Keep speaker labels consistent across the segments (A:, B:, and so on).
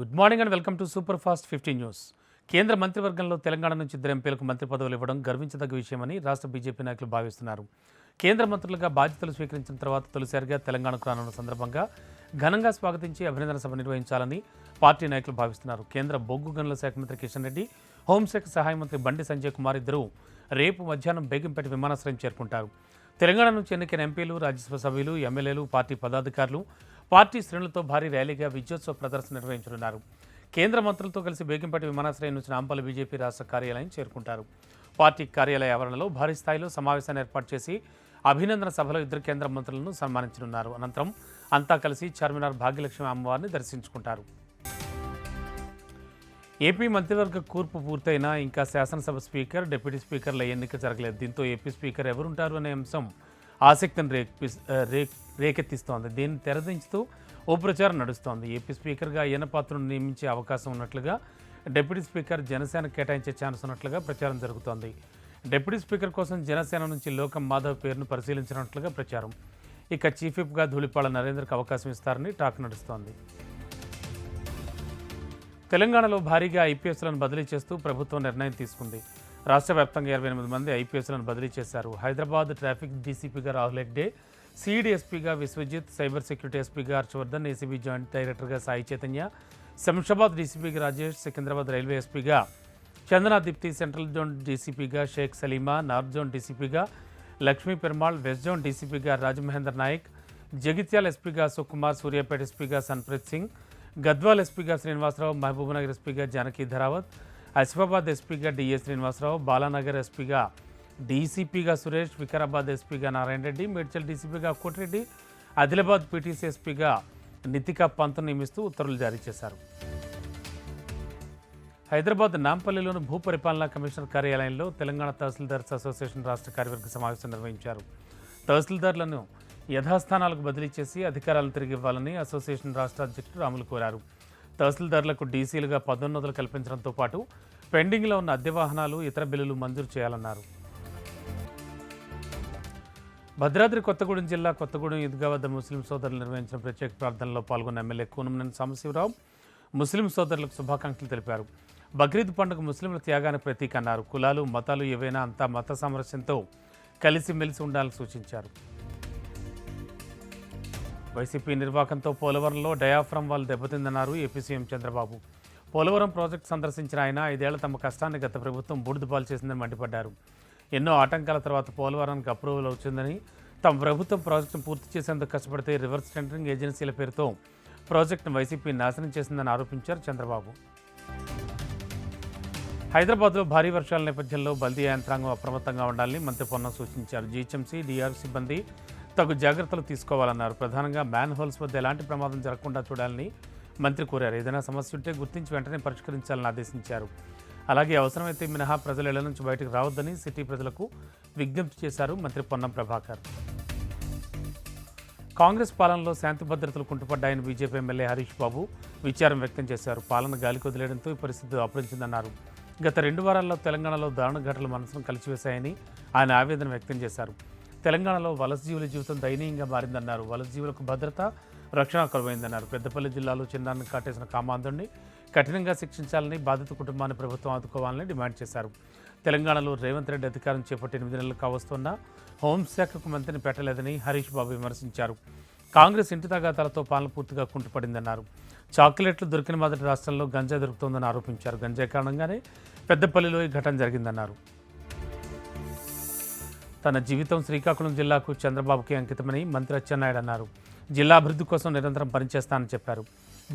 A: Good morning and welcome to super fast 15 news. కేంద్ర మంత్రివర్గంలో తెలంగాణ నుంచి 2 ఎంపీలకు మంత్రి పదవులు ఇవ్వడం గర్వించదగ్గ విషయమని రాష్ట్ర బీజేపీ నాయకులు భావిస్తున్నారు. కేంద్ర మంత్రులుగా బాధ్యతలు స్వీకరించిన తర్వాత తొలిసారిగా తెలంగాణకు రానున్న సందర్భంగా ఘనంగా స్వాగతించి అభినందన సభ నిర్వహించాలని పార్టీ నాయకులు భావిస్తున్నారు. కేంద్ర బొగ్గు గనుల శాఖ మంత్రి కిషన్ రెడ్డి, హోంశాఖ సహాయ మంత్రి బండి సంజయ్ కుమార్ ఇద్దరు రేపు మధ్యాహ్నం బేగంపేట విమానాశ్రయం చేరుకుంటారు. తెలంగాణ నుంచి ఎన్నికైన ఎంపీలు, రాజ్యసభ సభ్యులు, ఎమ్మెల్యేలు, పార్టీ పదాధికారులు పార్టీ శ్రేణులతో భారీ ర్యాలీగా విజయోత్సవ ప్రదర్శన నిర్వహించనున్నారు. కేంద్ర మంత్రులతో కలిసి బేగంపేట విమానాశ్రయం నుంచి నాంపల్లి బీజేపీ రాష్ట్ర కార్యాలయం చేరుకుంటారు. పార్టీ కార్యాలయ ఆవరణలో భారీ స్థాయిలో సమావేశాన్ని ఏర్పాటు చేసి అభినందన సభలో ఇద్దరు కేంద్ర మంత్రులను సన్మానించనున్నారు. అనంతరం అంతా కలిసి చార్మినార్ భాగ్యలక్ష్మి అమ్మవారిని దర్శించుకుంటారు. ఏపీ మంత్రివర్గ కూర్పు పూర్తయినా ఇంకా శాసనసభ స్పీకర్, డిప్యూటీ స్పీకర్ల ఎన్నిక జరగలేదు. దీంతో ఏపీ స్పీకర్ ఎవరుంటారు అనే అంశం ఆసక్తిని రేకెత్తిస్తోంది. దీన్ని తెరదించుతూ ఓ ప్రచారం నడుస్తోంది. ఏపీ స్పీకర్గా అయ్యన్న పాత్రను నియమించే అవకాశం ఉన్నట్లుగా, డిప్యూటీ స్పీకర్ జనసేన కేటాయించే ఛాన్స్ ఉన్నట్లుగా ప్రచారం జరుగుతోంది. డిప్యూటీ స్పీకర్ కోసం జనసేన నుంచి లోకం మాధవ్ పేరును పరిశీలించినట్లుగా ప్రచారం. ఇక చీఫ్ విప్గా ధూళిపాళ నరేంద్రకు అవకాశం ఇస్తారని టాక్ నడుస్తోంది. తెలంగాణలో భారీగా ఐపీఎస్లను బదిలీ చేస్తూ ప్రభుత్వం నిర్ణయం తీసుకుంది. రాష్ట్ర వ్యాప్తంగా 28 మంది ఐపీఎస్లను బదిలీ చేశారు. హైదరాబాద్ ట్రాఫిక్ డీసీపీగా రాహుల్ హెగ్డే, సిఈడి ఎస్పీగా విశ్వజిత్, సైబర్ సెక్యూరిటీ ఎస్పీగా హర్షవర్ధన్, ఏసీబీ జాయింట్ డైరెక్టర్గా సాయి చైతన్య, శంషాబాద్ డీసీపీగా రాజేష్, సికింద్రాబాద్ రైల్వే ఎస్పీగా చందనా దీప్తి, సెంట్రల్ జోన్ డీసీపీగా షేక్ సలీమా, నార్త్ జోన్ డీసీపీగా లక్ష్మీ పెరుమాళ్, వెస్ట్ జోన్ డీసీపీగా రాజమహేందర్ నాయక్, జగిత్యాల ఎస్పీగా సుకుమార్, సూర్యాపేట ఎస్పీగా సన్ప్రీత్ సింగ్, గద్వాల్ ఎస్పీగా శ్రీనివాసరావు, మహబూబ్నగర్ ఎస్పీగా జానకి ధరావత్, ఆసిఫాబాద్ ఎస్పీగా డిఏ శ్రీనివాసరావు, బాలానగర్ ఎస్పీగా డీసీపీగా సురేష్, వికారాబాద్ ఎస్పీగా నారాయణ రెడ్డి, మేడ్చల్ డీసీపీగా కోటిరెడ్డి, ఆదిలాబాద్ పీటీసీ ఎస్పీగా నితికా పంత్ నియమిస్తూ ఉత్తర్వులు జారీ చేశారు. హైదరాబాద్ నాంపల్లిలోని భూపరిపాలనా కమిషనర్ కార్యాలయంలో తెలంగాణ తహసీల్దార్స్ అసోసియేషన్ రాష్ట్ర కార్యవర్గ సమావేశం నిర్వహించారు. తహసీల్దార్లను యథాస్థానాలకు బదిలీ చేసి అధికారాలను తిరిగి ఇవ్వాలని అసోసియేషన్ రాష్ట్ర అధ్యక్షుడు రాములు కోరారు. తహసీల్దార్లకు డీసీలుగా పదోన్నతులు కల్పించడంతో పాటు పెండింగ్లో ఉన్న అద్దె వాహనాలు, ఇతర బిల్లులు మంజూరు చేయాలన్నారు. భద్రాద్రి కొత్తగూడెం జిల్లా కొత్తగూడెం ఈద్గా వద్ద ముస్లిం సోదరులు నిర్వహించిన ప్రత్యేక ప్రార్థనలో పాల్గొన్న ఎమ్మెల్యే కూనంనేని సాంబశివరావు ముస్లిం సోదరులకు శుభాకాంక్షలు తెలిపారు. బక్రీద్ పండుగ ముస్లింల త్యాగానికి ప్రతీక అన్నారు. కులాలు, మతాలు ఏవైనా అంతా మత సామరస్యంతో కలిసిమెలిసి ఉండాలని సూచించారు. వైసీపీ నిర్వాకంతో పోలవరంలో డయాఫ్రమ్ వాల్ దెబ్బతిందన్నారు AP CM Chandrababu. Polavaram project సందర్శించిన ఆయన 5 ఏళ్ల తమ కష్టాన్ని గత ప్రభుత్వం బూడిదపాలు చేసిందని మండిపడ్డారు. ఎన్నో ఆటంకాల తర్వాత పోలవరానికి అప్రూవల్ వచ్చిందని, తమ ప్రభుత్వం ప్రాజెక్టును పూర్తి చేసేందుకు కష్టపడితే రివర్స్ టెండరింగ్ ఏజెన్సీల పేరుతో ప్రాజెక్టును వైసీపీ నాశనం చేసిందని ఆరోపించారు చంద్రబాబు. హైదరాబాద్లో భారీ వర్షాల నేపథ్యంలో బల్దీ యంత్రాంగం అప్రమత్తంగా ఉండాలని మంత్రి పొన్నం సూచించారు. జీహెచ్ఎంసీ, డీఆర్ సిబ్బంది తగు జాగ్రత్తలు తీసుకోవాలన్నారు. ప్రధానంగా మ్యాన్ హోల్స్ వద్ద ఎలాంటి ప్రమాదం జరగకుండా చూడాలని మంత్రి కోరారు. ఏదైనా సమస్య ఉంటే గుర్తించి వెంటనే పరిష్కరించాలని ఆదేశించారు. అలాగే అవసరమైతే మినహా ప్రజలు ఇళ్ల నుంచి బయటకు రావద్దని సిటీ ప్రజలకు విజ్ఞప్తి చేశారు మంత్రి పొన్నం ప్రభాకర్. కాంగ్రెస్ పాలనలో శాంతి భద్రతలు కుంటుపడ్డాయని బీజేపీ ఎమ్మెల్యే హరీష్ బాబు విచారం వ్యక్తం చేశారు. పాలన గాలికి వదిలేయడంతో ఈ పరిస్థితి అపరించిందన్నారు. గత 2 వారాల్లో తెలంగాణలో దారుణ ఘటనలు మనసును కలిసివేశాయని ఆయన ఆవేదన వ్యక్తం చేశారు. తెలంగాణలో వలస జీవుల జీవితం దయనీయంగా మారిందన్నారు. వలస జీవులకు భద్రత, రక్షణ కరువైందన్నారు. పెద్దపల్లి జిల్లాలో చిన్నారిని కాటేసిన కామాంధుడిని కఠినంగా శిక్షించాలని, బాధిత కుటుంబాన్ని ప్రభుత్వం ఆదుకోవాలని డిమాండ్ చేశారు. తెలంగాణలో రేవంత్ రెడ్డి అధికారం చేపట్టి 8 నెలలు కావస్తున్నా హోంశాఖకు మంత్రిని పెట్టలేదని హరీష్ బాబు విమర్శించారు. కాంగ్రెస్ ఇంటి తగాదాలతో పాలన పూర్తిగా కుంటుపడిందన్నారు. చాక్లెట్లు దొరికిన మొదటి రాష్ట్రంలో గంజాయి దొరుకుతోందని ఆరోపించారు. గంజాయి కారణంగానే పెద్దపల్లిలో ఈ ఘటన జరిగిందన్నారు. తన జీవితం శ్రీకాకుళం జిల్లాకు చంద్రబాబుకి అంకితమని మంత్రి అచ్చెన్నాయుడు అన్నారు. జిల్లా అభివృద్ధి కోసం నిరంతరం పనిచేస్తానని చెప్పారు.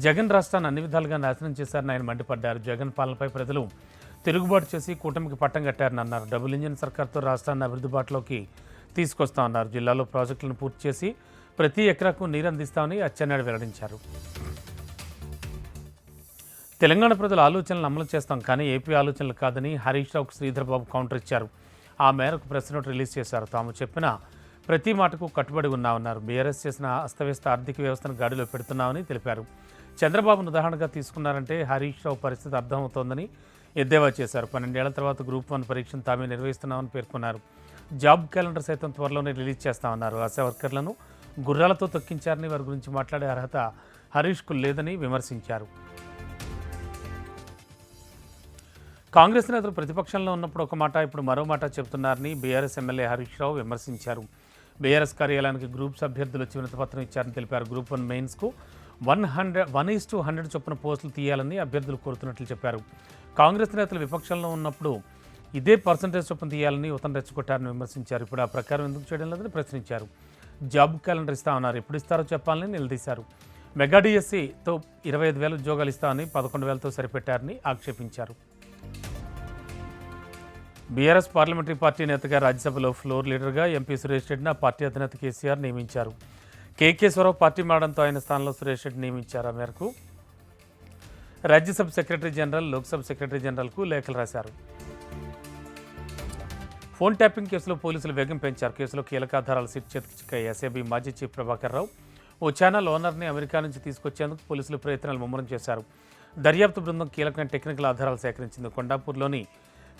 A: జగన్ రాష్ట్రాన్ని అన్ని విధాలుగా నాశనం చేశారని ఆయన మండిపడ్డారు. జగన్ పాలనపై ప్రజలు తిరుగుబాటు చేసి కూటమికి పట్టం కట్టారని అన్నారు. డబుల్ ఇంజిన్ సర్కార్తో రాష్ట్రాన్ని అభివృద్ధి బాటలోకి తీసుకొస్తామన్నారు. జిల్లాలో ప్రాజెక్టులను పూర్తి చేసి ప్రతి ఎకరాకు నీరు అందిస్తామని అచ్చెన్నాయుడు వెల్లడించారు. తెలంగాణ ప్రజల ఆలోచనలు అమలు చేస్తాం, కానీ ఏపీ ఆలోచనలు కాదని హరీష్ రావుకు శ్రీధర్ బాబు కౌంటర్ ఇచ్చారు. ఆ మేరకు ప్రెస్ నోట్ రిలీజ్ చేశారు. తాము చెప్పిన ప్రతి మాటకు కట్టుబడి ఉన్నామన్నారు. బీఆర్ఎస్ చేసిన అస్తవ్యస్త ఆర్థిక వ్యవస్థను గాడిలో పెడుతున్నామని తెలిపారు. చంద్రబాబును ఉదాహరణగా తీసుకున్నారంటే హరీష్ రావు పరిస్థితి అర్థమవుతోందని ఎద్దేవా చేశారు. 12 ఏళ్ల తర్వాత గ్రూప్ 1 పరీక్షను తామే నిర్వహిస్తున్నామని పేర్కొన్నారు. జాబ్ క్యాలెండర్ సైతం త్వరలోనే రిలీజ్ చేస్తామన్నారు. ఆశా వర్కర్లను గుర్రాలతో తొక్కించారని వారి గురించి మాట్లాడే అర్హత హరీష్కు లేదని విమర్శించారు. కాంగ్రెస్ నేతలు ప్రతిపక్షంలో ఉన్నప్పుడు ఒక మాట, ఇప్పుడు మరో మాట చెబుతున్నారని బీఆర్ఎస్ ఎమ్మెల్యే హరీష్ రావు విమర్శించారు. బీఆర్ఎస్ కార్యాలయానికి గ్రూప్స్ అభ్యర్థులు వచ్చి వినతిపత్రం ఇచ్చారని తెలిపారు. గ్రూప్ 1 మెయిన్స్కు 1:100 చొప్పున పోస్టులు తీయాలని అభ్యర్థులు కోరుతున్నట్లు చెప్పారు. కాంగ్రెస్ నేతలు విపక్షంలో ఉన్నప్పుడు ఇదే పర్సంటేజ్ చొప్పున తీయాలని ఉత్తరం రెచ్చగొట్టారని విమర్శించారు. ఇప్పుడు ఆ ప్రకారం ఎందుకు చేయడం లేదని ప్రశ్నించారు. జాబ్ క్యాలెండర్ ఇస్తామన్నారు, ఎప్పుడు ఇస్తారో చెప్పాలని నిలదీశారు. మెగా డిఎస్సితో 25,000 ఉద్యోగాలు ఇస్తామని 11,000తో సరిపెట్టారని ఆక్షేపించారు. బీఆర్ఎస్ పార్లమెంటరీ పార్టీ నేతగా రాజ్యసభలో ఫ్లోర్ లీడర్గా ఎంపీ సురేష్ రెడ్డిని ఆ పార్టీ అధినేత కేసీఆర్ నియమించారు. కేకేశ్వరరావు పార్టీ మారడంతో ఆయన స్థానంలో సురేష్ రెడ్డి నియమించారు. ఆ మేరకు Rajya Sabha secretary general, Lok Sabha secretary జనరల్కు లేఖలు రాశారు. ఫోన్ ట్యాపింగ్ కేసులో పోలీసులు వేగం పెంచారు. కేసులో కీలక ఆధారాలు సిట్ చేతికి చిక్కాయి. ఎస్ఏబీ మాజీ చీఫ్ ప్రభాకర్ రావు ఓ ఛానల్ ఓనర్ని అమెరికా నుంచి తీసుకొచ్చేందుకు పోలీసులు ప్రయత్నాలు ముమ్మరం చేశారు. దర్యాప్తు బృందం కీలకమైన టెక్నికల్ ఆధారాలు సేకరించింది. కొండాపూర్లోని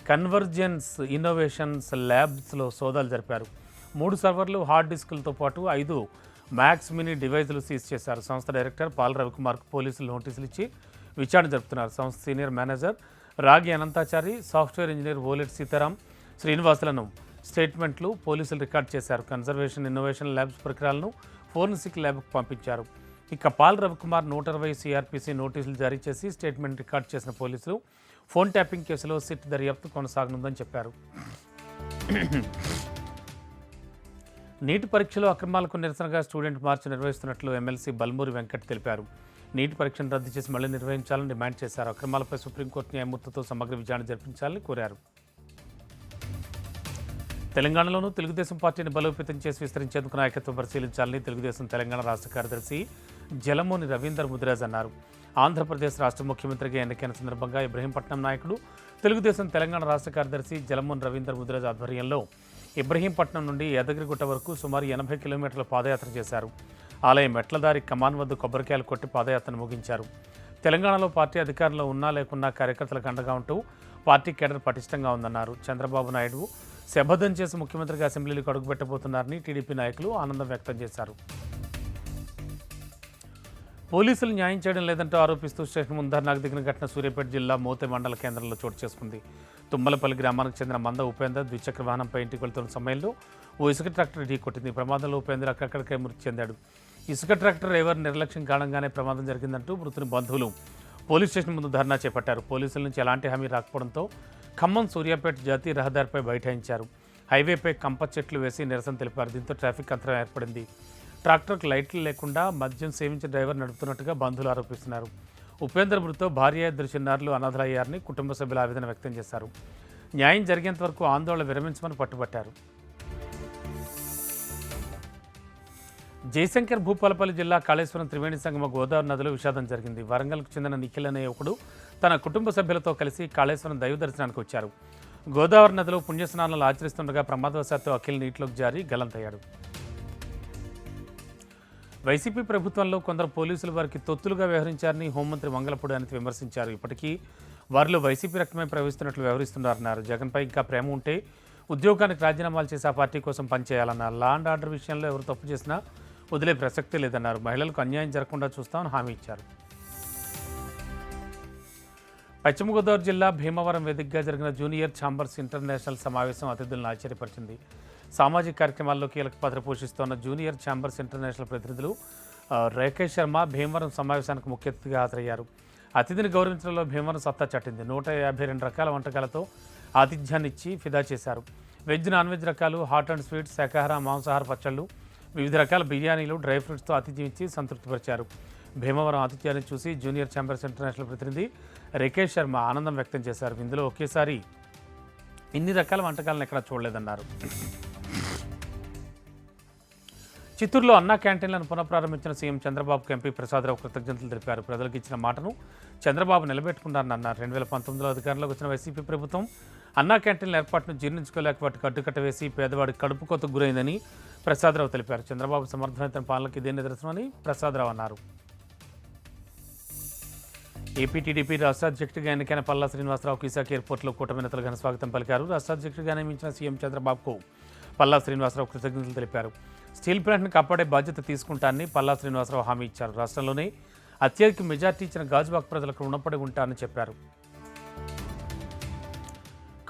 A: కన్వర్జెన్స్ ఇన్నోవేషన్స్ ల్యాబ్స్లో సోదాలు జరిపారు. 3 సర్వర్లు, హార్డ్ డిస్కులతో పాటు 5 మ్యాక్స్ మినీ డివైజులు సీజ్ చేశారు. సంస్థ డైరెక్టర్ పాల్ రవికుమార్కు పోలీసులు నోటీసులు ఇచ్చి విచారణ జరుపుతున్నారు. సంస్థ సీనియర్ మేనేజర్ రాగి అనంతాచారి, సాఫ్ట్వేర్ ఇంజనీర్ ఓలెట్ సీతారాం శ్రీనివాసులను స్టేట్మెంట్లు పోలీసులు రికార్డ్ చేశారు. కన్జర్వేషన్ ఇన్నోవేషన్ ల్యాబ్స్ పరికరాలను ఫోరెన్సిక్ ల్యాబ్కు పంపించారు. ఇక పాల్ రవికుమార్ 120 సిఆర్పిసి నోటీసులు జారీ చేసి స్టేట్మెంట్ రికార్డ్ చేసిన పోలీసులు ఫోన్ ట్యాపింగ్ కేసులో సిట్ దర్యాప్తు కొనసాగనుందని చెప్పారు. నీట్ పరీక్షలో అక్రమాలకు నిరసనగా స్టూడెంట్ మార్చ్ నిర్వహిస్తున్నట్లు ఎమ్మెల్సీ బల్మూరి వెంకట్ తెలిపారు. నీట్ పరీక్షను రద్దు చేసి మళ్లీ నిర్వహించాలని డిమాండ్ చేశారు. అక్రమాలపై సుప్రీంకోర్టు న్యాయమూర్తితో సమగ్ర విచారణ జరిపించాలని కోరారు. తెలంగాణలోనూ తెలుగుదేశం పార్టీని బలోపేతం చేసి విస్తరించేందుకు నాయకత్వం పరిశీలించాలని తెలుగుదేశం తెలంగాణ రాష్ట్ర కార్యదర్శి జలమోని రవీందర్ ముదిరాజ్ అన్నారు. ఆంధ్రప్రదేశ్ రాష్ట్ర ముఖ్యమంత్రిగా ఎన్నికైన సందర్భంగా ఇబ్రహీంపట్నం నాయకుడు, తెలుగుదేశం తెలంగాణ రాష్ట్ర కార్యదర్శి జలమోని రవీందర్ ముదిరాజ్ ఆధ్వర్యంలో ఇబ్రహీంపట్నం నుండి యాదగిరిగుట్ట వరకు సుమారు 80 కిలోమీటర్ల పాదయాత్ర చేశారు. ఆలయం మెట్లదారి కమాన్ వద్ద కొబ్బరికాయలు కొట్టి పాదయాత్రను ముగించారు. తెలంగాణలో పార్టీ అధికారంలో ఉన్నా లేకున్నా కార్యకర్తలకు అండగా ఉంటూ పార్టీ కేడర్ పటిష్టంగా ఉందన్నారు. చంద్రబాబు నాయుడు శపథం చేసి ముఖ్యమంత్రిగా అసెంబ్లీలకు అడుగుపెట్టబోతున్నారని టీడీపీ నాయకులు ఆనందం వ్యక్తం చేశారు. పోలీసులు న్యాయం చేయడం లేదంటూ ఆరోపిస్తూ స్టేషన్ ముందు ధర్నాకు దిగిన ఘటన సూర్యాపేట జిల్లా మోతే మండల కేంద్రంలో చోటు చేసుకుంది. తుమ్మలపల్లి గ్రామానికి చెందిన మంద ఉపేందర్ ద్విచక్ర వాహనంపై ఇంటికి వెళ్తున్న సమయంలో ఓ ఇసుక ట్రాక్టర్ ఢీకొట్టింది. ప్రమాదంలో ఉపేందర్ అక్కడికే మృతి చెందాడు. ఇసుక ట్రాక్టర్ డ్రైవర్ నిర్లక్ష్యం కారణంగానే ప్రమాదం జరిగిందంటూ మృతుని బంధువులు పోలీస్ స్టేషన్ ముందు ధర్నా చేపట్టారు. పోలీసుల నుంచి ఎలాంటి హామీ రాకపోవడంతో ఖమ్మం సూర్యాపేట జాతీయ రహదారిపై బైఠాయించారు. హైవేపై కంప చెట్లు వేసి నిరసన తెలిపారు. దీంతో ట్రాఫిక్ అంతరం ఏర్పడింది. ట్రాక్టర్కు లైట్లు లేకుండా మద్యం సేవించిన డ్రైవర్ నడుపుతున్నట్టుగా బంధువులు ఆరోపిస్తున్నారు. ఉపేందర్ మృతితో భార్య, 2 చిన్నారులు అనాథలయ్యారని కుటుంబ సభ్యులు ఆవేదన వ్యక్తం చేశారు. న్యాయం జరిగేంత వరకు ఆందోళన విరమించమని పట్టుబట్టారు. జయశంకర్ భూపాలపల్లి జిల్లా కాళేశ్వరం త్రివేణి సంగమ గోదావరి నదిలో విషాదం జరిగింది. వరంగల్కు చెందిన నిఖిల్ అనే యువకుడు తన కుటుంబ సభ్యులతో కలిసి కాళేశ్వరం దైవ దర్శనానికి వచ్చారు. గోదావరి నదిలో పుణ్యస్నానాలు ఆచరిస్తుండగా ప్రమాదవశాత్తు అఖిల్ నీటిలోకి జారి గల్లంతయ్యాడు. వైసీపీ ప్రభుత్వంలో కొందరు పోలీసులు వారికి తొత్తులుగా వ్యవహరించారని హోంమంత్రి మంగళపూడి అనిత విమర్శించారు. ఇప్పటికీ వారిలో వైసీపీ రక్తమే ప్రవహిస్తున్నట్లు వ్యవహరిస్తున్నారన్నారు. జగన్పై ఇంకా ప్రేమ ఉంటే ఉద్యోగానికి రాజీనామాలు చేసి ఆ పార్టీ కోసం పనిచేయాలన్నారు. లా అండ్ ఆర్డర్ విషయంలో ఎవరు తప్పు చేసినా వదిలే ప్రసక్తే లేదన్నారు. మహిళలకు అన్యాయం జరగకుండా చూస్తామని హామీ ఇచ్చారు. పశ్చిమ గోదావరి జిల్లా భీమవరం వేదికగా జరిగిన జూనియర్ ఛాంబర్స్ ఇంటర్నేషనల్ సమావేశం అతిథులను ఆశ్చర్యపరిచింది. సామాజిక కార్యక్రమాల్లో కీలక పాత్ర పోషిస్తున్న జూనియర్ ఛాంబర్స్ ఇంటర్నేషనల్ ప్రతినిధులు రేఖేష్ శర్మ భీమవరం సమావేశానికి ముఖ్య అతిథిగా హాజరయ్యారు. అతిథిని గౌరవించడంలో భీమవరం సత్తా చాటింది. 152 రకాల వంటకాలతో ఆతిథ్యాన్ని ఇచ్చి ఫిదా చేశారు. వెజ్, నాన్ వెజ్ రకాలు, హాట్ అండ్ స్వీట్స్, శాకాహార, మాంసాహార పచ్చళ్ళు, వివిధ రకాల బిర్యానీలు, డ్రై ఫ్రూట్స్తో ఆతిథ్యం ఇచ్చి సంతృప్తిపరిచారు. భీమవరం ఆతిథ్యాన్ని చూసి జూనియర్ ఛాంబర్స్ ఇంటర్నేషనల్ ప్రతినిధి రేఖేష్ శర్మ ఆనందం వ్యక్తం చేశారు. ఇందులో ఒకేసారి ఇన్ని రకాల వంటకాలను ఎక్కడా చూడలేదన్నారు. చిత్తూరులో అన్నా క్యాంటీన్లను పునఃప్రారంభించిన సీఎం చంద్రబాబుకు ఎంపీ ప్రసాదరావు కృతజ్ఞతలు తెలిపారు. ప్రజలకు ఇచ్చిన మాటను చంద్రబాబు నిలబెట్టుకున్నారని అన్నారు. 2019లో అధికారంలోకి వచ్చిన వైసీపీ ప్రభుత్వం అన్నా క్యాంటీన్ల ఏర్పాటును జీర్ణించుకోలేక వాటికి అడ్డుకట్ట వేసి పేదవాడి కడుపు కోతకు గురైందని ప్రసాదరావు తెలిపారు. చంద్రబాబు సమర్థవంతమైన పాలనకు ఇదే నిదర్శనమని ప్రసాదరావు అన్నారు. ఏపీ టీడీపీ రాష్ట్ర అధ్యక్షుడిగా ఎన్నికైన పల్లా శ్రీనివాసరావుకు విశాఖ ఎయిర్పోర్టులో కూటమి నేతలు ఘన స్వాగతం పలికారు. రాష్ట్ర అధ్యక్షుడిగా నియమించిన సీఎం చంద్రబాబుకు పల్లా శ్రీనివాసరావు కృతజ్ఞతలు తెలిపారు. స్టీల్ ప్లాంట్ను కాపాడే బాధ్యత తీసుకుంటానని పల్లా శ్రీనివాసరావు హామీ ఇచ్చారు. రాష్ట్రంలోనే అత్యధిక మెజార్టీ ఇచ్చిన గాజువాక ప్రజలకు రుణపడి ఉంటారని చెప్పారు.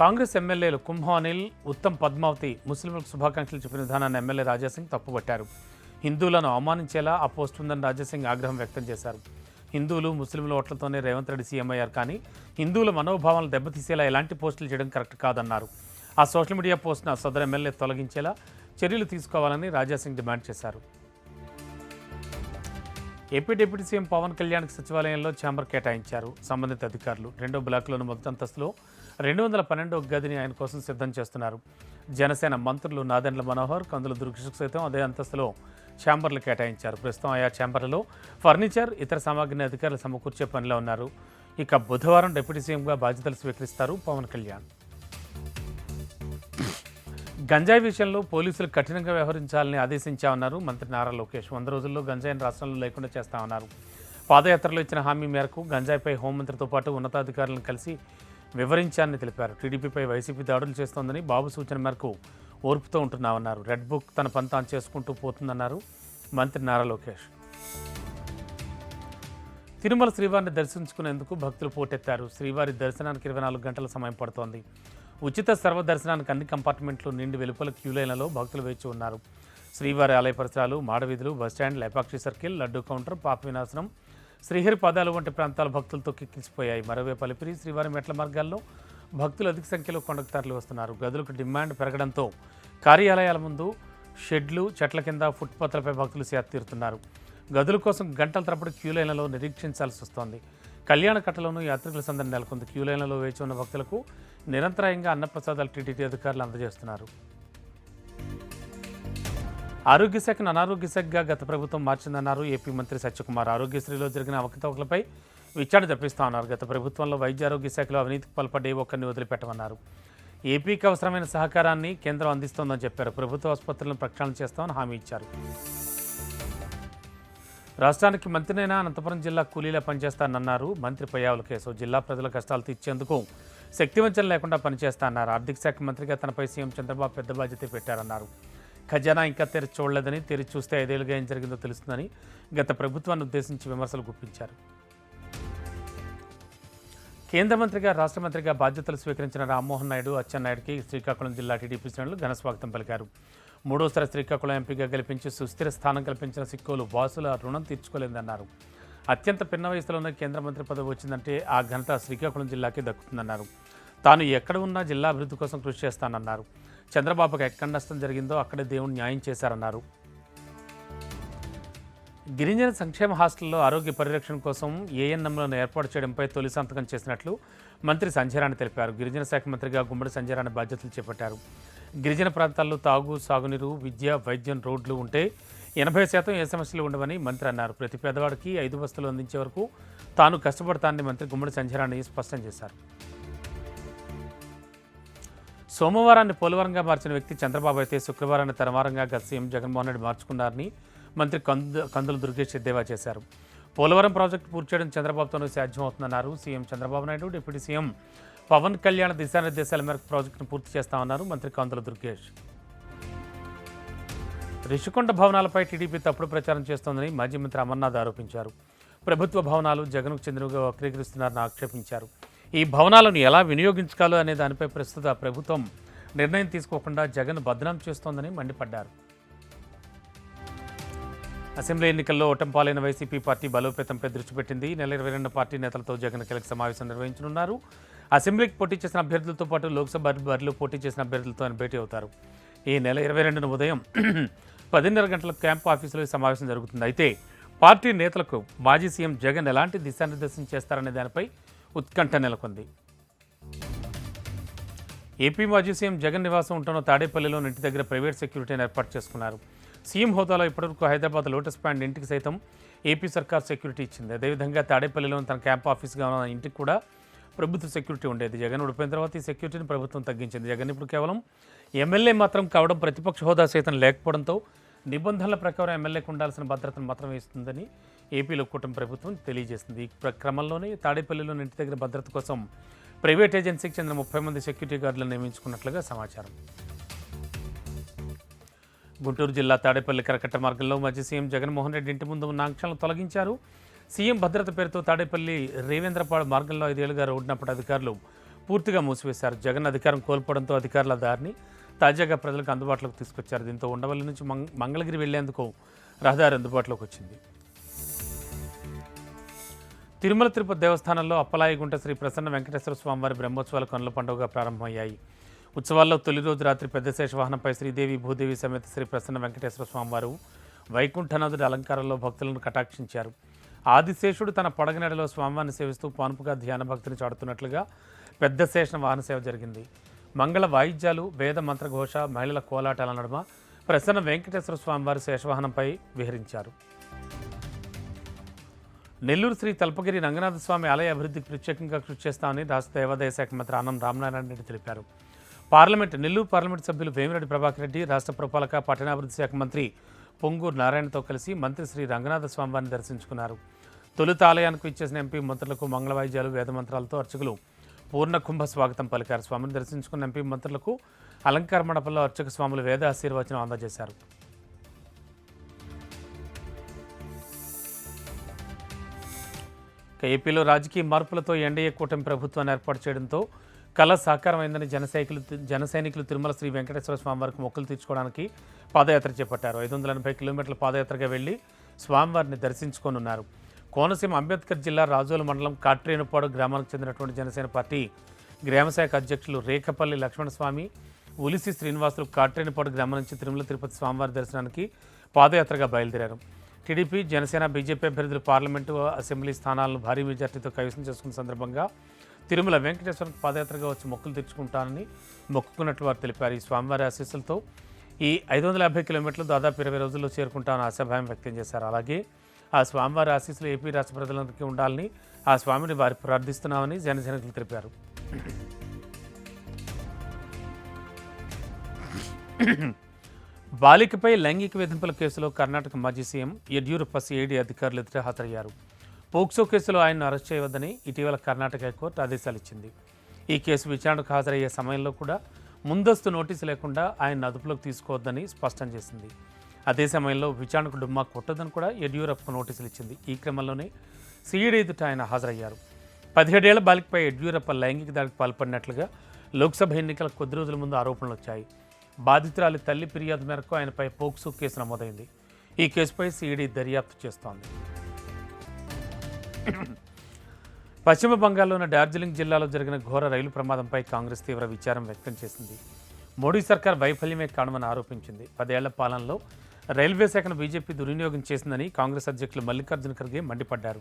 A: కాంగ్రెస్ ఎమ్మెల్యేలు కుంభం అనిల్, ఉత్తమ్ పద్మావతి ముస్లింలకు శుభాకాంక్షలు చెప్పిన విధానాన్ని ఎమ్మెల్యే రాజాసింగ్ తప్పుపట్టారు. హిందువులను అవమానించేలా ఆ పోస్ట్ ఉందని రాజాసింగ్ ఆగ్రహం వ్యక్తం చేశారు. హిందువులు ముస్లింల ఓట్లతోనే రేవంత్ రెడ్డి సీఎం అయ్యారు, కానీ హిందువుల మనోభావాలను దెబ్బతీసేలా ఎలాంటి పోస్టులు చేయడం కరెక్ట్ కాదన్నారు. ఆ సోషల్ మీడియా పోస్ట్ను సదరు ఎమ్మెల్యే తొలగించేలా చర్యలు తీసుకోవాలని రాజాసింగ్ డిమాండ్ చేశారు. ఏపీ డిప్యూటీ సీఎం పవన్ కళ్యాణ్కి సచివాలయంలో ఛాంబర్ కేటాయించారు సంబంధిత అధికారులు. 2వ బ్లాక్లోని మొదటి అంతస్తులో 212 గదిని ఆయన కోసం సిద్ధం చేస్తున్నారు. జనసేన మంత్రులు నాదెండ్ల మనోహర్, కందుల దుర్గేష్కు సైతం అదే అంతస్తులో ఛాంబర్లు కేటాయించారు. ప్రస్తుతం ఆయా ఛాంబర్లలో ఫర్నిచర్, ఇతర సామాగ్రిని అధికారులు సమకూర్చే పనిలో ఉన్నారు. ఇక బుధవారం డిప్యూటీ సీఎంగా బాధ్యతలు స్వీకరిస్తారు పవన్ కళ్యాణ్. గంజాయి విషయంలో పోలీసులు కఠినంగా వ్యవహరించాలని ఆదేశించామన్నారు మంత్రి నారా లోకేష్. 100 రోజుల్లో గంజాయిని రాష్ట్రంలో లేకుండా చేస్తామన్నారు. పాదయాత్రలో ఇచ్చిన హామీ మేరకు గంజాయిపై హోంమంత్రితో పాటు ఉన్నతాధికారులను కలిసి వివరించాలని తెలిపారు. టీడీపీపై వైసీపీ దాడులు చేస్తోందని, బాబు సూచన మేరకు ఓర్పుతో ఉంటున్నామన్నారు. రెడ్ బుక్ తన పని తాను చేసుకుంటూ పోతుందన్నారు మంత్రి నారా లోకేష్. తిరుమల శ్రీవారిని దర్శించుకునేందుకు భక్తులు పోటెత్తారు. శ్రీవారి దర్శనానికి 24 గంటల సమయం పడుతోంది. ఉచిత సర్వదర్శనానికి అన్ని కంపార్ట్మెంట్లు నిండి వెలుపల క్యూ లైన్లలో భక్తులు వేచి ఉన్నారు. శ్రీవారి ఆలయ పరిసరాలు, మాడవీధులు, bus stand, Lepakshi circle, laddu counter, పాప వినాశనం, శ్రీహరి పాదాలు వంటి ప్రాంతాల భక్తులతో కిక్కిసిపోయాయి. మరోవైపు అలిపిరి, శ్రీవారి మెట్ల మార్గాల్లో భక్తులు అధిక సంఖ్యలో కొండకు తరలి వస్తున్నారు. గదులకు డిమాండ్ పెరగడంతో కార్యాలయాల ముందు షెడ్లు, చెట్ల కింద, ఫుట్పాత్లపై భక్తులు సేద తీరుతున్నారు. గదుల కోసం గంటల తరబడి క్యూ లైన్లలో నిరీక్షించాల్సి వస్తోంది. కళ్యాణ కట్టలోనూ యాత్రికుల సందడి నెలకొంది. క్యూ లైన్లలో వేచి ఉన్న భక్తులకు నిరంతరాయంగా అన్నప్రసాదాలు టీటీడీ అధికారులు అందజేస్తున్నారు. ఆరోగ్య శాఖను అనారోగ్య శాఖగా గత ప్రభుత్వం మార్చిందన్నారు ఏపీ మంత్రి సత్యకుమార్. ఆరోగ్యశ్రీలో జరిగిన అవకతవకలపై విచారణ జరిపిస్తామన్నారు. గత ప్రభుత్వంలో వైద్య ఆరోగ్య శాఖలో అవినీతికి పాల్పడే ఒక్కరిని వదిలిపెట్టమన్నారు. ఏపీకి అవసరమైన సహకారాన్ని కేంద్రం అందిస్తోందని చెప్పారు. ప్రభుత్వ ఆసుపత్రులను ప్రక్షాళన చేస్తామని హామీ ఇచ్చారు. రాష్ట్రానికి మంత్రినైనా అనంతపురం జిల్లా కూలీలా పనిచేస్తానన్నారు మంత్రి పయ్యావుల కేశవ్. జిల్లా ప్రజల కష్టాలు తీర్చేందుకు శక్తివంచన లేకుండా పనిచేస్తానన్నారు. ఆర్థిక శాఖ మంత్రిగా తనపై సీఎం చంద్రబాబు పెద్ద బాధ్యత పెట్టారన్నారు. ఖజానా ఇంకా తెరిచి చూడలేదని, తెరిచి చూస్తే 5 ఏళ్లుగా ఏం జరిగిందో తెలుస్తుందని గత ప్రభుత్వాన్ని ఉద్దేశించి విమర్శలు గుప్పించారు. కేంద్ర మంత్రిగా, రాష్ట్ర మంత్రిగా బాధ్యతలు స్వీకరించిన రామ్మోహన్ నాయుడు, అచ్చెన్నాయుడికి శ్రీకాకుళం జిల్లా టీడీపీ శ్రేణులు ఘన స్వాగతం పలికారు. 3వసారి శ్రీకాకుళం ఎంపీగా గెలిపించి సుస్థిర స్థానం కల్పించిన సిక్కోలు వాసుల రుణం తీర్చుకోలేదన్నారు. అత్యంత పిన్న వయసులోనే కేంద్ర మంత్రి పదవి వచ్చిందంటే ఆ ఘనత శ్రీకాకుళం జిల్లాకే దక్కుతుందన్నారు. తాను ఎక్కడ ఉన్నా జిల్లా అభివృద్ధి కోసం కృషి చేస్తానన్నారు. చంద్రబాబుకు ఎక్కడ నష్టం జరిగిందో అక్కడే దేవుడు న్యాయం చేశారన్నారు. గిరిజన సంక్షేమ హాస్టల్లో ఆరోగ్య పరిరక్షణ కోసం ఏఎన్ఎంలను ఏర్పాటు చేయడంపై తొలి సంతకం చేసినట్లు మంత్రి సంధ్యారాణి తెలిపారు. గిరిజన శాఖ మంత్రిగా గుమ్మడి సంధ్యారాణి బాధ్యతలు చేపట్టారు. గిరిజన ప్రాంతాల్లో తాగు, సాగునీరు, విద్య, వైద్యం, రోడ్లు ఉంటే 80% ఏ సమస్యలు ఉండవని మంత్రి అన్నారు. ప్రతి పేదవాడికి 5 వస్తువులు అందించే వరకు తాను కష్టపడతానని మంత్రి గుమ్మడి సంధ్యారాణి స్పష్టం చేశారు. సోమవారాన్ని పోలవరంగా మార్చిన వ్యక్తి చంద్రబాబు అయితే శుక్రవారాన్ని తన వారంగా గత సీఎం జగన్మోహన్ రెడ్డి మార్చుకున్నారని మంత్రి కందుల దుర్గేష్ ఎద్దేవా చేశారు. పోలవరం ప్రాజెక్టు పూర్తి చేయడం చంద్రబాబుతోనే సాధ్యమవుతుందన్నారు. CM Chandrababu Naidu, deputy CM Pawan Kalyan దిశానిర్దేశాల మేరకు ప్రాజెక్టును పూర్తి చేస్తామన్నారు మంత్రి కందుల దుర్గేష్. రిషికొండ భవనాలపై టీడీపీ తప్పుడు ప్రచారం చేస్తోందని మాజీ మంత్రి అమర్నాథ్ ఆరోపించారు. ప్రభుత్వ భవనాలు జగన్కు చెందినవిగా వక్రీకరిస్తున్నారని ఆక్షేపించారు. ఈ భవనాలను ఎలా వినియోగించుకోవాలో అనే దానిపై ప్రస్తుత ప్రభుత్వం నిర్ణయం తీసుకోకుండా జగన్ బదనాం చేస్తోందని మండిపడ్డారు. అసెంబ్లీ ఎన్నికల్లో ఓటంపాలైన వైసీపీ పార్టీ బలోపేతంపై దృష్టి పెట్టింది. నెల 22 పార్టీ నేతలతో జగన్ కీలక సమావేశం నిర్వహించనున్నారు. అసెంబ్లీకి పోటీ చేసిన అభ్యర్థులతో పాటు లోక్సభ బరిలో పోటీ చేసిన అభ్యర్థులతో ఆయన భేటీ అవుతారు. ఈ నెల 22న ఉదయం 10:30 గంటలకు క్యాంప్ ఆఫీసులో ఈ సమావేశం జరుగుతుంది. అయితే పార్టీ నేతలకు మాజీ సీఎం జగన్ ఎలాంటి దిశానిర్దేశం చేస్తారనే దానిపై ఉత్కంఠ నెలకొంది. ఏపీ మాజీ సీఎం జగన్ నివాసం ఉంటున్న తాడేపల్లిలో ఇంటి దగ్గర ప్రైవేట్ సెక్యూరిటీని ఏర్పాటు చేసుకున్నారు. సీఎం హోదాలో ఇప్పటివరకు హైదరాబాద్ లోటస్ పాయింట్ ఇంటికి సైతం ఏపీ సర్కార్ సెక్యూరిటీ ఇచ్చింది. అదేవిధంగా తాడేపల్లిలో తన క్యాంప్ ఆఫీస్గా ఉన్న ఇంటికి కూడా ప్రభుత్వ సెక్యూరిటీ ఉండేది. జగన్ ఓడిపోయిన తర్వాత ఈ సెక్యూరిటీని ప్రభుత్వం తగ్గించింది. జగన్ ఇప్పుడు కేవలం ఎమ్మెల్యే మాత్రం కావడం, ప్రతిపక్ష హోదా సైతం లేకపోవడంతో నిబంధనల ప్రకారం ఎమ్మెల్యేకు ఉండాల్సిన భద్రతను మాత్రమే ఇస్తుందని ఏపీలో కూటమి ప్రభుత్వం తెలియజేసింది. ఈ క్రమంలోనే తాడేపల్లిలోని ఇంటి దగ్గర భద్రత కోసం ప్రైవేట్ ఏజెన్సీకి చెందిన 30 మంది సెక్యూరిటీ గార్డులను నియమించుకున్నట్లుగా సమాచారం. గుంటూరు జిల్లా తాడేపల్లి కరకట్ట మార్గంలో మాజీ సీఎం జగన్మోహన్ రెడ్డి ఇంటి ముందు ఉన్న ఆంక్షలను తొలగించారు. సీఎం భద్రత పేరుతో తాడేపల్లి రేవేంద్రపాడు మార్గంలో 5 ఏళ్లుగా రోడ్డునప్పుడు అధికారులు పూర్తిగా మూసివేశారు. జగన్ అధికారం కోల్పోవడంతో అధికారుల దారిని తాజాగా ప్రజలకు అందుబాటులోకి తీసుకొచ్చారు. దీంతో ఉండవల్లి నుంచి మంగళగిరి వెళ్లేందుకు రహదారి అందుబాటులోకి వచ్చింది. తిరుమల తిరుపతి దేవస్థానంలో అప్పలాయిగుంట శ్రీ ప్రసన్న వెంకటేశ్వర స్వామివారి బ్రహ్మోత్సవాల కనుల పండుగ ప్రారంభమయ్యాయి. ఉత్సవాల్లో తొలి రోజు రాత్రి పెద్ద శేషవాహనంపై శ్రీదేవి భూదేవి సమేత శ్రీ ప్రసన్న వెంకటేశ్వర స్వామివారు వైకుంఠనాథుడి అలంకారంలో భక్తులను కటాక్షించారు. ఆదిశేషుడు తన పడగనెడలో స్వామివారిని సేవిస్తూ పానుపుగా ధ్యాన భక్తిని చాటుతున్నట్లుగా పెద్ద శేష వాహన సేవ జరిగింది. మంగళ వాయిద్యాలు, వేద మంత్రఘోష, మహిళల కోలాటాల నడుమ ప్రసన్న వెంకటేశ్వర స్వామివారి శేషవాహనంపై విహరించారు. నెల్లూరు శ్రీ తల్పగిరి రంగనాథ స్వామి ఆలయ అభివృద్ధికి ప్రత్యేకంగా కృషి చేస్తామని రాష్ట్ర దేవాదాయ శాఖ మంత్రి ఆనం రామనారాయణ రెడ్డి తెలిపారు. నెల్లూరు పార్లమెంటు సభ్యులు వేమిరెడ్డి ప్రభాకర్ రెడ్డి, రాష్ట్ర పురపాలక పట్టణాభివృద్ధి శాఖ మంత్రి పొంగూరు నారాయణతో కలిసి మంత్రి శ్రీ రంగనాథ స్వామివారిని దర్శించుకున్నారు. తొలుత ఆలయానికి ఇచ్చేసిన ఎంపీ మంత్రులకు మంగళ వాయిద్యాలు, వేదమంత్రాలతో అర్చకులు పూర్ణ కుంభ స్వాగతం పలికారు. స్వామిని దర్శించుకున్న ఎంపీ మంత్రులకు అలంకార మండపంలో అర్చక స్వాములు వేద ఆశీర్వచనం అందజేశారు. ఏపీలో రాజకీయ మార్పులతో ఎన్డీఏ కూటమి ప్రభుత్వాన్ని ఏర్పాటు చేయడంతో కళ సాకారమైందని జన సైనికులు తిరుమల శ్రీ వెంకటేశ్వర స్వామివారికి మొక్కులు తీర్చుకోవడానికి పాదయాత్ర చేపట్టారు. 580 కిలోమీటర్ల పాదయాత్రగా వెళ్లి స్వామివారిని దర్శించుకోనున్నారు. కోనసీమ అంబేద్కర్ జిల్లా రాజోలు మండలం కాట్రేనుపాడు గ్రామానికి చెందినటువంటి జనసేన పార్టీ గ్రామశాఖ అధ్యక్షులు రేఖపల్లి లక్ష్మణస్వామి, ఉలిసి శ్రీనివాసులు కాట్రేనుపాడు గ్రామం నుంచి తిరుమల తిరుపతి స్వామివారి దర్శనానికి పాదయాత్రగా బయలుదేరారు. టీడీపీ, జనసేన, బీజేపీ అభ్యర్థులు పార్లమెంటు, అసెంబ్లీ స్థానాలను భారీ మెజార్టీతో కైవసం చేసుకున్న సందర్భంగా తిరుమల వెంకటేశ్వర పాదయాత్రగా వచ్చి మొక్కులు తీర్చుకుంటానని మొక్కుకున్నట్లు వారు తెలిపారు. ఈ స్వామివారి ఆశీస్సులతో ఈ 550 కిలోమీటర్లు దాదాపు 20 రోజుల్లో చేరుకుంటామని ఆశాభావం వ్యక్తం చేశారు. అలాగే ఆ స్వామివారి ఆశీస్సులు ఏపీ రాష్ట్ర ప్రజలందరికీ ఉండాలని ఆ స్వామిని వారి ప్రార్థిస్తున్నామని జనసేనకులు తెలిపారు. బాలికపై లైంగిక వేధింపుల కేసులో కర్ణాటక మాజీ సీఎం యడ్యూరప్ప సిఐడి అధికారులు ఎదుట హాజరయ్యారు. పోక్సో కేసులో ఆయన్ను అరెస్ట్ చేయవద్దని ఇటీవల కర్ణాటక హైకోర్టు ఆదేశాలు ఇచ్చింది. ఈ కేసు విచారణకు హాజరయ్యే సమయంలో కూడా ముందస్తు నోటీసు లేకుండా ఆయన అదుపులోకి తీసుకోవద్దని స్పష్టం చేసింది. అదే సమయంలో విచారణకు డుమ్మా కొట్టదని కూడా యడ్యూరప్పకు నోటీసులు ఇచ్చింది. ఈ క్రమంలోనే సిఐడి ఎదుట ఆయన హాజరయ్యారు. 17 ఏళ్ల బాలికపై యడ్యూరప్ప లైంగిక దాడికి పాల్పడినట్లుగా లోక్సభ ఎన్నికల కొద్ది రోజుల ముందు ఆరోపణలు వచ్చాయి. బాధితురాలి తల్లి ఫిర్యాదు మేరకు ఆయనపై పోక్సో కేసు నమోదైంది. ఈ కేసుపై సిఐడి దర్యాప్తు చేస్తోంది. పశ్చిమ బంగాల్లోని డార్జిలింగ్ జిల్లాలో జరిగిన ఘోర రైలు ప్రమాదంపై కాంగ్రెస్ తీవ్ర విచారం వ్యక్తం చేసింది. మోడీ సర్కార్ వైఫల్యమే కారణమని ఆరోపించింది. 10 ఏళ్ల పాలనలో రైల్వే శాఖను బీజేపీ దుర్వినియోగం చేసిందని కాంగ్రెస్ అధ్యక్షులు మల్లికార్జున ఖర్గే మండిపడ్డారు.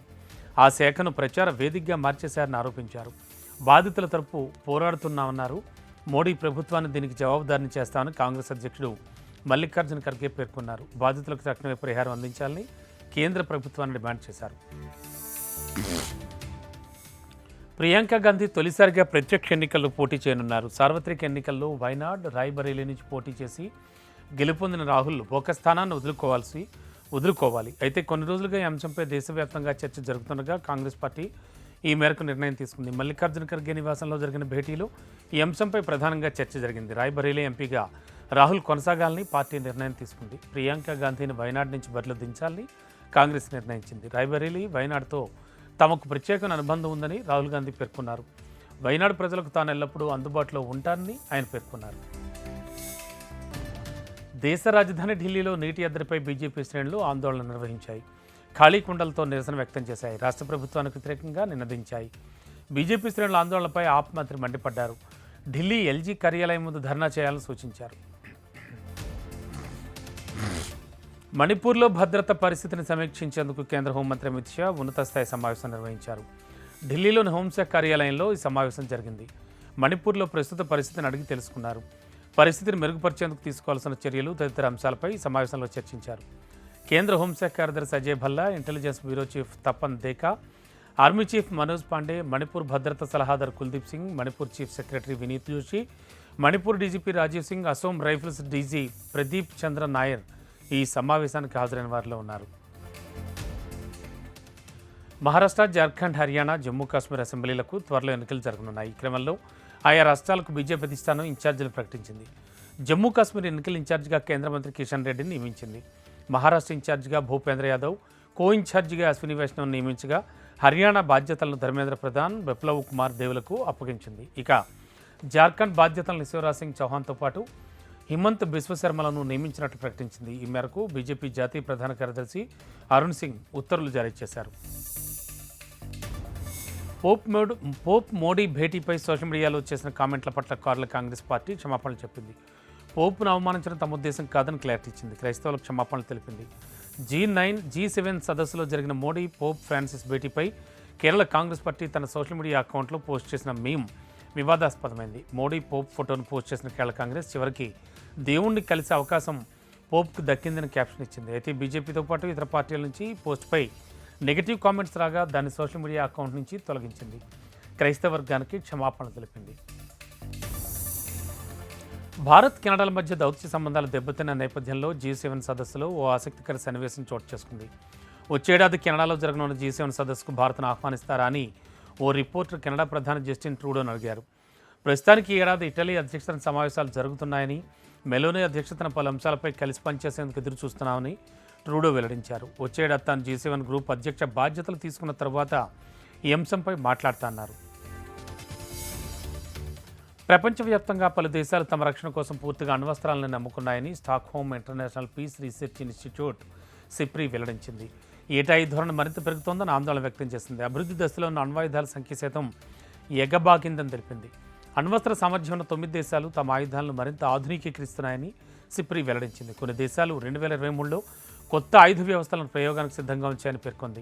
A: ఆ శాఖను ప్రచార వేదికగా మార్చేశారని ఆరోపించారు. బాధితుల తరపు పోరాడుతున్నామన్నారు. మోడీ ప్రభుత్వాన్ని దీనికి జవాబుదారీని చేస్తామని కాంగ్రెస్ అధ్యక్షుడు మల్లికార్జున ఖర్గే పేర్కొన్నారు. బాధితులకు తక్షణమే పరిహారం అందించాలని కేంద్ర ప్రభుత్వాన్ని డిమాండ్ చేశారు. ప్రియాంక గాంధీ తొలిసారిగా ప్రత్యక్ష ఎన్నికల్లో పోటీ చేయనున్నారు. సార్వత్రిక ఎన్నికల్లో వైనాడ్, రాయ్బరేలీ నుంచి పోటీ చేసి గెలుపొందిన రాహుల్ ఒక స్థానాన్ని వదులుకోవాలి. అయితే కొన్ని రోజులుగా ఈ అంశంపై దేశవ్యాప్తంగా చర్చ జరుగుతుండగా కాంగ్రెస్ పార్టీ ఈ మేరకు నిర్ణయం తీసుకుంది. మల్లికార్జున ఖర్గే నివాసంలో జరిగిన భేటీలో ఈ అంశంపై ప్రధానంగా చర్చ జరిగింది. రాయ్బరేలీ ఎంపీగా రాహుల్ కొనసాగాలని పార్టీ నిర్ణయం తీసుకుంది. ప్రియాంక గాంధీని వైనాడ్ నుంచి బరిలో దించాలని కాంగ్రెస్ నిర్ణయించింది. రాయ్బరేలీ, వైనాడ్తో తమకు ప్రత్యేక అనుబంధం ఉందని రాహుల్ గాంధీ పేర్కొన్నారు. వైనాడ్ ప్రజలకు తాను ఎల్లప్పుడూ అందుబాటులో ఉంటానని ఆయన పేర్కొన్నారు. దేశ రాజధాని ఢిల్లీలో నీటి ఎద్దడిపై బీజేపీ శ్రేణులు ఆందోళన నిర్వహించాయి. ఖాళీ కుండలతో నిరసన వ్యక్తం చేశాయి. రాష్ట్ర ప్రభుత్వానికి వ్యతిరేకంగా నినదించాయి. బీజేపీ శ్రేణుల ఆందోళనపై ఆప్ మంత్రి మండిపడ్డారు. ఢిల్లీ ఎల్జీ కార్యాలయం ముందు ధర్నా చేయాలని సూచించారు. మణిపూర్లో భద్రత పరిస్థితిని సమీక్షించేందుకు కేంద్ర హోంమంత్రి అమిత్ షా ఉన్నత స్థాయి సమావేశం నిర్వహించారు. ఢిల్లీలోని హోంశాఖ కార్యాలయంలో ఈ సమావేశం జరిగింది. మణిపూర్లో ప్రస్తుత పరిస్థితిని అడిగి తెలుసుకున్నారు. పరిస్థితిని మెరుగుపరిచేందుకు తీసుకోవాల్సిన చర్యలు తదితర అంశాలపై ఈ సమావేశంలో చర్చించారు. కేంద్ర హోంశాఖ కార్యదర్శి Ajay Bhalla, Intelligence Bureau chief Tapan Deka, army chief Manoj Pande, Manipur భద్రతా సలహాదారు Kuldeep Singh, Manipur chief secretary Vineet Joshi, Manipur DGP Rajiv Singh, Assam Rifles DG Pradeep Chandra Nair ఈ సమావేశానికి హాజరైన వారిలో ఉన్నారు. మహారాష్ట్ర, జార్ఖండ్, హర్యానా, జమ్మూ కాశ్మీర్ అసెంబ్లీలకు త్వరలో ఎన్నికలు జరగనున్నాయి. ఈ క్రమంలో ఆయా రాష్ట్రాలకు బీజేపీ అధిష్టానం ఇన్ఛార్జీలు ప్రకటించింది. జమ్మూ కాశ్మీర్ ఎన్నికల ఇన్ఛార్జిగా కేంద్ర మంత్రి కిషన్ రెడ్డిని నియమించింది. మహారాష్ట్ర ఇన్ఛార్జిగా భూపేంద్ర యాదవ్, కో ఇన్ఛార్జిగా అశ్విని వైష్ణవ్ నియమించగా హర్యానా బాధ్యతలను ధర్మేంద్ర ప్రధాన్ బిప్లవ్ కుమార్ దేవులకు అప్పగించింది. ఇక జార్ఖండ్ బాధ్యతలను శివరాజ్ సింగ్ చౌహాన్తో పాటు హిమంత్ బిశ్వశర్మలను నియమించినట్లు ప్రకటించింది. ఈ మేరకు బీజేపీ జాతీయ ప్రధాన కార్యదర్శి అరుణ్ సింగ్ ఉత్తర్వులు జారీ చేశారు. పోప్ మోడీ భేటీపై సోషల్ మీడియాలో చేసిన కామెంట్ల పట్ల కేరళ కాంగ్రెస్ పార్టీ క్షమాపణలు చెప్పింది. పోప్ను అవమానించడం తమ ఉద్దేశం కాదని క్లారిటీ ఇచ్చింది. క్రైస్తవులకు క్షమాపణలు తెలిపింది. G9, G7 సదస్సులో జరిగిన మోడీ పోప్ ఫ్రాన్సిస్ భేటీపై కేరళ కాంగ్రెస్ పార్టీ తన సోషల్ మీడియా అకౌంట్లో పోస్ట్ చేసిన మీమ్ వివాదాస్పదమైంది. మోడీ పోప్ ఫోటోను పోస్ట్ చేసిన కేరళ కాంగ్రెస్ చివరికి దేవుణ్ణి కలిసే అవకాశం పోప్కు దక్కిందని క్యాప్షన్ ఇచ్చింది. అయితే బీజేపీతో పాటు ఇతర పార్టీల నుంచి పోస్ట్పై నెగిటివ్ కామెంట్స్ రాగా దాన్ని సోషల్ మీడియా అకౌంట్ నుంచి తొలగించింది. క్రైస్తవ వర్గానికి క్షమాపణ తెలిపింది. భారత్ కెనడాల మధ్య దౌత్య సంబంధాలు దెబ్బతిన్న నేపథ్యంలో G7 సదస్సులో ఓ ఆసక్తికర సన్నివేశం చోటు చేసుకుంది. వచ్చేడాది కెనడాలో జరగనున్న G7 సదస్సుకు భారత్ను ఆహ్వానిస్తారా అని ఓ రిపోర్టర్ కెనడా ప్రధాని జస్టిన్ ట్రూడోను అడిగారు. ప్రస్తుతానికి ఈ ఏడాది ఇటలీ అధ్యక్షతన సమావేశాలు జరుగుతున్నాయని, మెలోనీ అధ్యక్షతన పలు అంశాలపై కలిసి పనిచేసేందుకు ఎదురు చూస్తున్నామని ట్రూడో వెల్లడించారు. వచ్చేడాది తాను G7 గ్రూప్ అధ్యక్ష బాధ్యతలు తీసుకున్న తర్వాత ఈ అంశంపై మాట్లాడతాన్నారు. ప్రపంచవ్యాప్తంగా పలు దేశాలు తమ రక్షణ కోసం పూర్తిగా అణ్వస్త్రాలను నమ్ముకున్నాయని Stockholm International Peace Research Institute SIPRI వెల్లడించింది. ఏటా ఈ ధోరణి మరింత పెరుగుతోందని ఆందోళన వ్యక్తం చేసింది. అభివృద్ధి దశలో ఉన్న అణ్వాయుధాల సంఖ్య శాతం ఎగబాకిందని తెలిపింది. అణ్వస్త్ర సామర్థ్యం ఉన్న 9 దేశాలు తమ ఆయుధాలను మరింత ఆధునికీకరిస్తున్నాయని సిప్రి వెల్లడించింది. కొన్ని దేశాలు 2023లో కొత్త ఆయుధ వ్యవస్థలను ప్రయోగానికి సిద్ధంగా ఉంచాయని పేర్కొంది.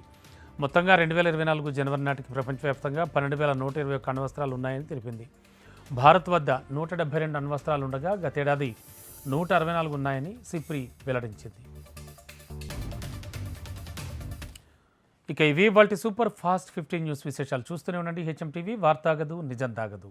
A: మొత్తంగా 2024 జనవరి నాటికి ప్రపంచవ్యాప్తంగా 12,121 అణ్వస్త్రాలు ఉన్నాయని తెలిపింది. భారత్ వద్ద 172 అణ్వస్త్రాలు ఉండగా గతేడాది 164 ఉన్నాయని సిప్రి వెల్లడించింది. ఇక ఇవి వాటి సూపర్ ఫాస్ట్ 15 న్యూస్ విశేషాలు. చూస్తూనే ఉండండి HM టీవీ, వార్తాగదు నిజం దాగదు.